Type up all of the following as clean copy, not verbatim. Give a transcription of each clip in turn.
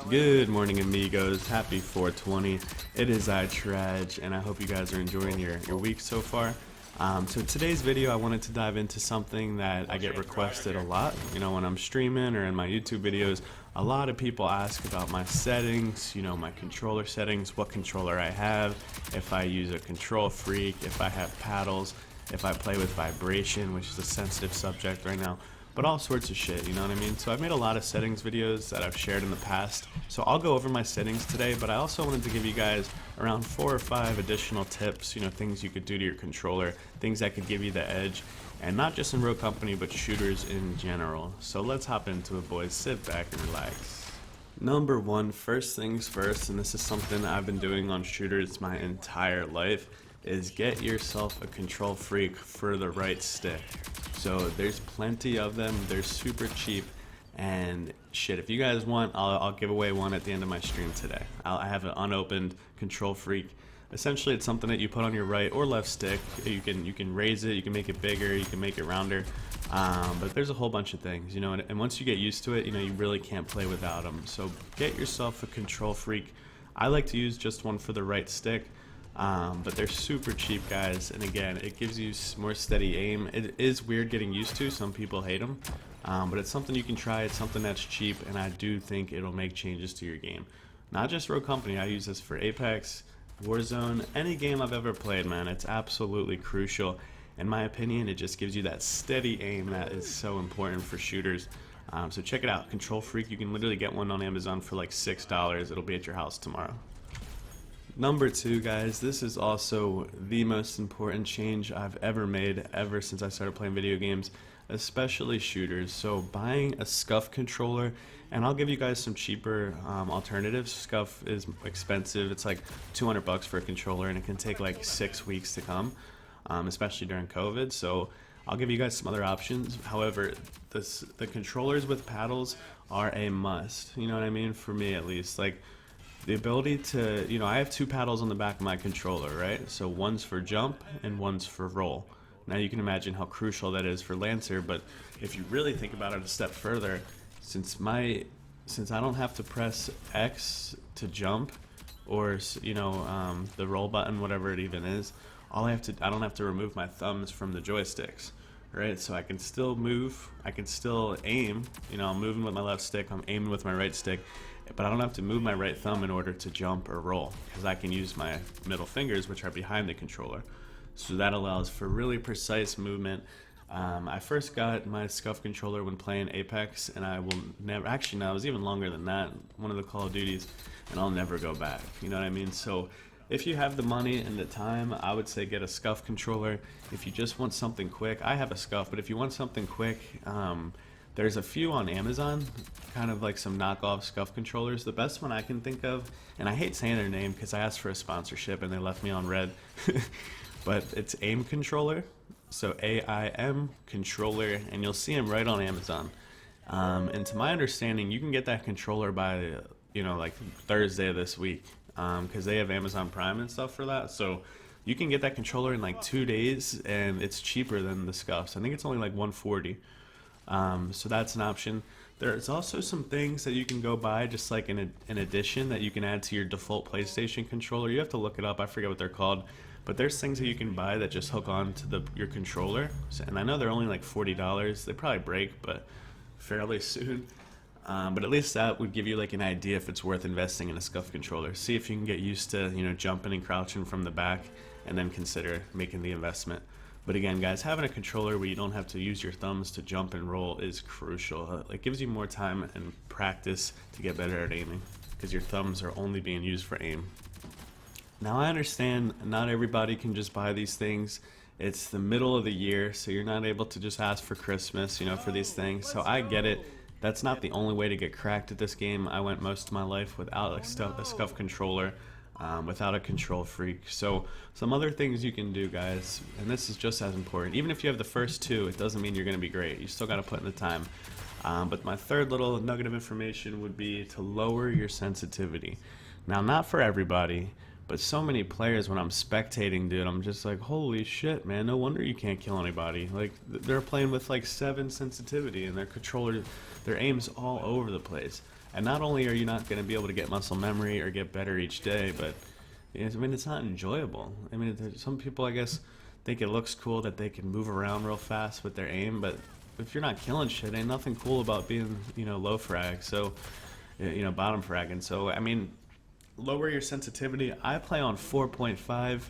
Good morning, amigos. Happy 420. It is iTraj, and I hope you guys are enjoying your week so far. So today's video, I wanted to dive into something that I get requested a lot. You know, when I'm streaming or in my YouTube videos, a lot of people ask about my settings, you know, my controller settings, what controller I have, if I use a control freak, if I have paddles, if I play with vibration, which is a sensitive subject right now. But all sorts of shit, you know what I mean? So I've made a lot of settings videos that I've shared in the past. So I'll go over my settings today, but I also wanted to give you guys around 4 or 5 additional tips, you know, things you could do to your controller, things that could give you the edge, and not just in Rogue Company, but shooters in general. So let's hop into it, boys. Sit back and relax. Number one, first things first, and this is something I've been doing on shooters my entire life, is get yourself a control freak for the right stick. So there's plenty of them, they're super cheap, and shit, if you guys want, I'll give away one at the end of my stream today. I have an unopened control freak. Essentially, it's something that you put on your right or left stick. You can raise it, you can make it bigger, you can make it rounder, but there's a whole bunch of things, you know, and once you get used to it, you know, you really can't play without them. So get yourself a control freak. I like to use just one for the right stick. But they're super cheap, guys, and again, it gives you more steady aim. It is weird getting used to, some people hate them, but it's something you can try. It's something that's cheap, and I do think it'll make changes to your game. Not just Rogue Company, I use this for Apex, Warzone, any game I've ever played, man. It's absolutely crucial. In my opinion, it just gives you that steady aim that is so important for shooters. So check it out, Control Freak. You can literally get one on Amazon for like $6. It'll be at your house tomorrow. Number two, guys, this is also the most important change I've ever made ever since I started playing video games, especially shooters. So buying a SCUF controller, and I'll give you guys some cheaper alternatives. SCUF is expensive. It's like 200 bucks for a controller, and it can take like 6 weeks to come, especially during COVID. So I'll give you guys some other options. However, the controllers with paddles are a must, you know what I mean, for me at least. Like, the ability to, you know, I have 2 paddles on the back of my controller, right? So one's for jump and one's for roll. Now you can imagine how crucial that is for Lancer, but if you really think about it a step further, since I don't have to press X to jump, or you know, the roll button, whatever it even is, I don't have to remove my thumbs from the joysticks, right? So I can still move, I can still aim, you know, I'm moving with my left stick, I'm aiming with my right stick, but I don't have to move my right thumb in order to jump or roll, because I can use my middle fingers, which are behind the controller. So that allows for really precise movement. I first got my SCUF controller when playing Apex, and I will never, actually no, it was even longer than that, one of the Call of Duties, and I'll never go back, you know what I mean? So if you have the money and the time, I would say get a SCUF controller. If you just want something quick, I have a SCUF, but if you want something quick, there's a few on Amazon, kind of like some knockoff SCUF controllers. The best one I can think of, and I hate saying their name because I asked for a sponsorship and they left me on red, but it's AIM controller, so AIM controller, and you'll see them right on Amazon. And to my understanding, you can get that controller by, you know, like Thursday of this week, because they have Amazon Prime and stuff for that. So you can get that controller in like 2 days, and it's cheaper than the SCUFs. I think it's only like $140. So that's an option. There's also some things that you can go buy, just like in addition, that you can add to your default PlayStation controller. You have to look it up, I forget what they're called, but there's things that you can buy that just hook on to your controller, and I know they're only like $40. They probably break, but fairly soon. But at least that would give you like an idea if it's worth investing in a SCUF controller. See if you can get used to, you know, jumping and crouching from the back, and then consider making the investment. But again, guys, having a controller where you don't have to use your thumbs to jump and roll is crucial. It gives you more time and practice to get better at aiming, because your thumbs are only being used for aim. Now, I understand not everybody can just buy these things. It's the middle of the year, so you're not able to just ask for Christmas, you know, for these things. So I get it. That's not the only way to get cracked at this game. I went most of my life without a SCUF controller. Without a control freak. So some other things you can do, guys, and this is just as important. Even if you have the first 2, it doesn't mean you're going to be great. You still got to put in the time. But my third little nugget of information would be to lower your sensitivity. Now, not for everybody, but so many players, when I'm spectating, dude, I'm just like, holy shit, man, no wonder you can't kill anybody. Like, they're playing with like 7 sensitivity, and their controller, their aim's all over the place. And not only are you not going to be able to get muscle memory or get better each day, but I mean, it's not enjoyable. I mean, some people, I guess, think it looks cool that they can move around real fast with their aim, but if you're not killing shit, ain't nothing cool about being, low frag. So, bottom fragging. So, I mean, lower your sensitivity. I play on 4.5.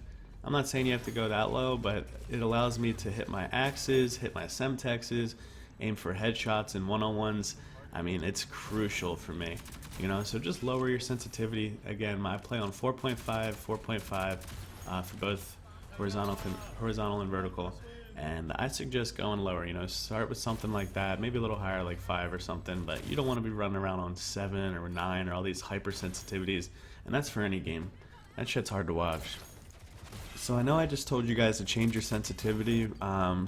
I'm not saying you have to go that low, but it allows me to hit my axes, hit my semtexes, aim for headshots and one-on-ones. I mean, it's crucial for me, so just lower your sensitivity. Again, I play on 4.5 for both horizontal and vertical, and I suggest going lower. Start with something like that, maybe a little higher, like 5 or something, but you don't want to be running around on 7 or 9 or all these hypersensitivities, and that's for any game. That shit's hard to watch. So I know I just told you guys to change your sensitivity,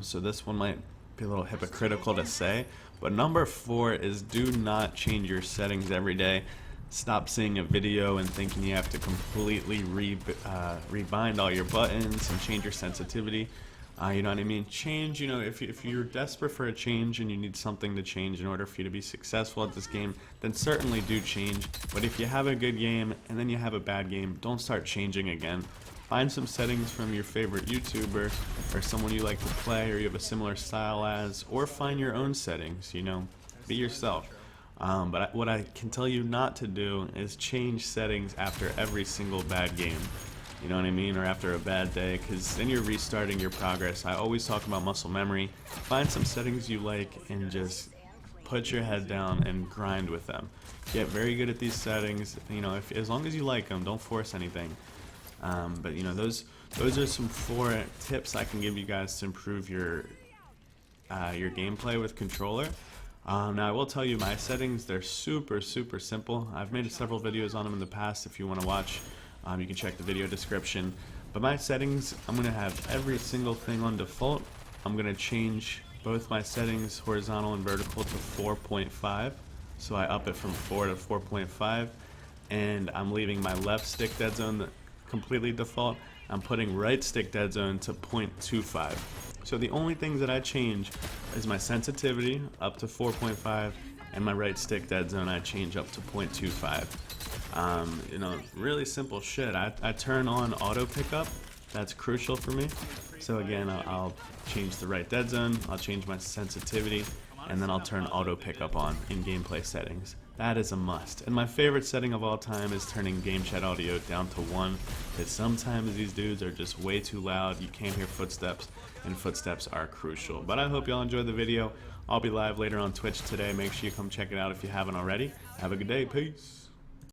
so this one might be a little hypocritical to say, but number 4 is do not change your settings every day. Stop seeing a video and thinking you have to completely rebind all your buttons and change your sensitivity. You know what I mean? Change, if you're desperate for a change and you need something to change in order for you to be successful at this game, then certainly do change. But if you have a good game and then you have a bad game, don't start changing again. Find some settings from your favorite YouTuber or someone you like to play or you have a similar style as, or find your own settings, be yourself. But what I can tell you not to do is change settings after every single bad game. You know what I mean? Or after a bad day, because then you're restarting your progress. I always talk about muscle memory. Find some settings you like and just put your head down and grind with them. Get very good at these settings. As long as you like them, don't force anything. But those are some 4 tips I can give you guys to improve your gameplay with controller. Now I will tell you my settings, they're super simple. I've made several videos on them in the past. If you want to watch, you can check the video description. But my settings, I'm going to have every single thing on default. I'm going to change both my settings, horizontal and vertical, to 4.5. So I up it from 4 to 4.5. And I'm leaving my left stick dead zone completely default. I'm putting right stick dead zone to 0.25. So the only things that I change is my sensitivity up to 4.5 and my right stick dead zone I change up to 0.25. Really simple shit. I turn on auto pickup. That's crucial for me. So again, I'll change the right dead zone, I'll change my sensitivity, and then I'll turn auto pickup on in gameplay settings. That is a must. And my favorite setting of all time is turning game chat audio down to 1, because sometimes these dudes are just way too loud. You can't hear footsteps, and footsteps are crucial. But I hope y'all enjoyed the video. I'll be live later on Twitch today. Make sure you come check it out if you haven't already. Have a good day. Peace.